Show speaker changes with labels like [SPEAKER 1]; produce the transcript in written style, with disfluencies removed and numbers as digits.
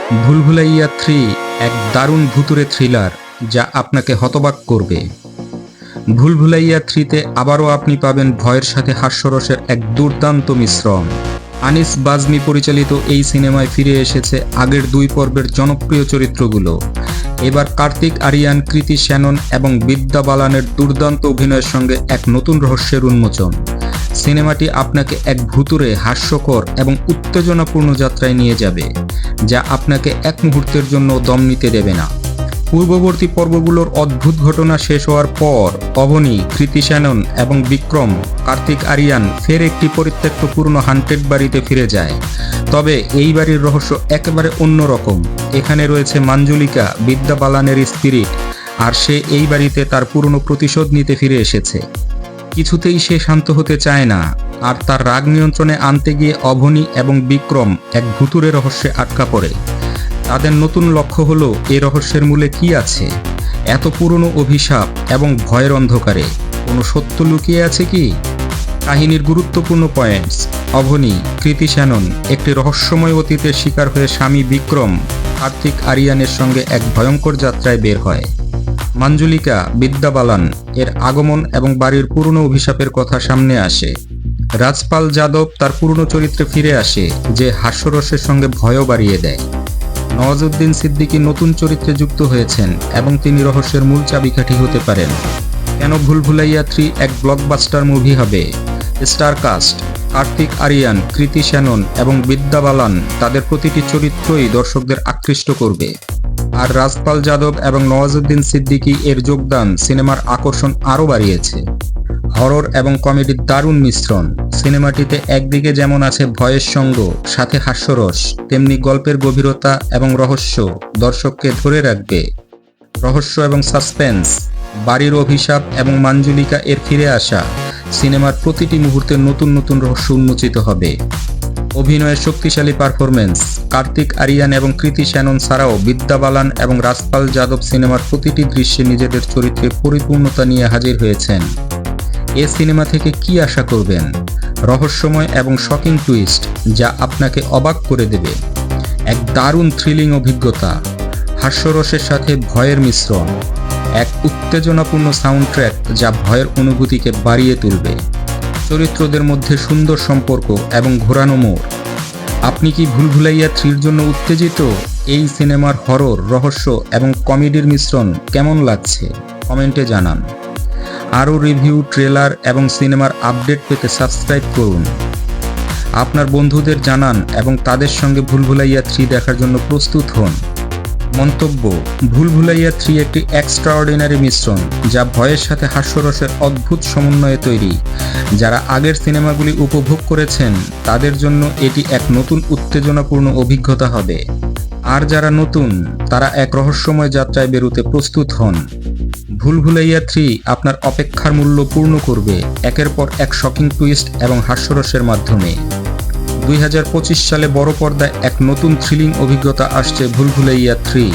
[SPEAKER 1] ভুলভুলাইয়া 3 এক দারুণ ভুতুড়ে থ্রিলার যা আপনাকে হতবাক করবে। ভুলভুলাইয়া 3তে আবারও আপনি পাবেন ভয়ের সাথে হাস্যরসের এক দুর্দান্ত মিশ্রণ। আনিস বাজমি পরিচালিত এই সিনেমায় ফিরে এসেছে আগের 2 পর্বের জনপ্রিয় চরিত্রগুলো। এবার কার্তিক আরিয়ান, কৃতি শ্যানন এবং বিদ্যা বালানের দুর্দান্ত অভিনয়ের সঙ্গে এক নতুন রহস্যের উন্মোচন। সিনেমাটি আপনাকে এক ভুতুড়ে, হাস্যকর এবং উত্তেজনাপূর্ণ যাত্রায় নিয়ে যাবে, যা আপনাকে এক মুহূর্তের জন্য দম নিতে দেবে না। পূর্ববর্তী পর্বগুলোর অদ্ভুত ঘটনা শেষ হওয়ার পর অবনী, কৃতি শ্যানন এবং বিক্রম, কার্তিক আরিয়ান ফের একটি পরিত্যক্ত পুরনো হান্টেড বাড়িতে ফিরে যায়। তবে এই বাড়ির রহস্য একেবারে অন্যরকম। এখানে রয়েছে মঞ্জুলিকা, বিদ্যা বালানের স্পিরিট, আর সে এই বাড়িতে তার পুরনো প্রতিশোধ নিতে ফিরে এসেছে। কিছুতেই সে শান্ত হতে চায় না, আর তার রাগ নিয়ন্ত্রণে আনতে গিয়ে অবনী এবং বিক্রম এক ভুতুড়ে রহস্যে আটকা পড়ে। তাদের নতুন লক্ষ্য হলো এই রহস্যের মূলে কি আছে। এত পুরনো অভিশাপ এবং ভয়ের অন্ধকারে কোনো সত্য লুকিয়ে আছে কি? কাহিনীর গুরুত্বপূর্ণ পয়েন্টস: অবনী, কৃতি শ্যানন একটি রহস্যময় অতীতের শিকার হয়ে স্বামী বিক্রম, কার্তিক আরিয়ানের সঙ্গে এক ভয়ঙ্কর যাত্রায় বের হয়। মঞ্জুলিকা, বিদ্যা বালান এর আগমন এবং বাড়ির পুরনো অভিশাপের কথা সামনে আসে। রাজপাল যাদব তার পুরনো চরিত্রে ফিরে আসে, যে হাস্যরসের সঙ্গে ভয়ও বাড়িয়ে দেয়। নওয়াজুদ্দিন সিদ্দিকী নতুন চরিত্রে যুক্ত হয়েছেন এবং তিনি রহস্যের মূল চাবিকাঠি হতে পারেন। কেন ভুলভুলাইয়া 3 এক ব্লকবাস্টার মুভি হবে? স্টার কাস্ট: কার্তিক আরিয়ান, কৃতি শ্যানন এবং বিদ্যা বালান, তাদের প্রতিটি চরিত্রই দর্শকদের আকৃষ্ট করবে। আর রাজপাল যাদব এবং নওয়াজুদ্দিন সিদ্দিকী এর যোগদান সিনেমার আকর্ষণ আরও বাড়িয়েছে। হরর এবং কমেডির দারুণ মিশ্রণ। সিনেমাটিতে একদিকে যেমন আছে ভয়ের সঙ্গ, সাথে হাস্যরস, তেমনি গল্পের গভীরতা এবং রহস্য দর্শককে ধরে রাখবে। রহস্য এবং সাসপেন্স, বাড়ির অভিশাপ এবং মঞ্জুলিকা এর ফিরে আসা, সিনেমার প্রতিটি মুহূর্তে নতুন নতুন রহস্য উন্মোচিত হবে। অভিনয়ের শক্তিশালী পারফরমেন্স: কার্তিক আরিয়ান এবং কৃতি শ্যানন ছাড়াও বিদ্যা বালান এবং রাজপাল যাদব সিনেমার প্রতিটি দৃশ্যে নিজেদের চরিত্রে পরিপূর্ণতা নিয়ে হাজির হয়েছেন। এ সিনেমা থেকে কি আশা করবেন? রহস্যময় এবং শকিং টুইস্ট যা আপনাকে অবাক করে দেবে। এক দারুণ থ্রিলিং অভিজ্ঞতা, হাস্যরসের সাথে ভয়ের মিশ্রণ, এক উত্তেজনাপূর্ণ সাউন্ড ট্র্যাক যা ভয়ের অনুভূতিকে বাড়িয়ে তুলবে। চরিত্রদের মধ্যে সুন্দর সম্পর্ক এবং ঘোরানো মোড়। আপনি কি ভুলভুলাইয়া 3-র জন্য উত্তেজিত? এই সিনেমার হরর, রহস্য এবং কমেডির মিশ্রণ কেমন লাগছে কমেন্টে জানান। আরও রিভিউ, ট্রেলার এবং সিনেমার আপডেট পেতে সাবস্ক্রাইব করুন। আপনার বন্ধুদের জানান এবং তাদের সঙ্গে ভুলভুলাইয়া 3 দেখার জন্য প্রস্তুত হন। মন্তব্য: ভুলভুলাইয়া 3 একটি এক্সট্রাঅর্ডিনারি মিশ্রণ, যা ভয়ের সাথে হাস্যরসের অদ্ভুত সমন্বয়ে তৈরি। যারা আগের সিনেমাগুলি উপভোগ করেছেন তাদের জন্য এটি এক নতুন উত্তেজনাপূর্ণ অভিজ্ঞতা হবে। আর যারা নতুন, তারা এক রহস্যময় যাত্রায় বেরোতে প্রস্তুত হন। ভুলভুলাইয়া 3 আপনার অপেক্ষার মূল্য পূর্ণ করবে, একের পর এক শকিং টুইস্ট এবং হাস্যরসের মাধ্যমে। 2025 সালে বড় পর্দায় এক নতুন থ্রিলিং অভিজ্ঞতা আসছে ভুলভুলাইয়া 3।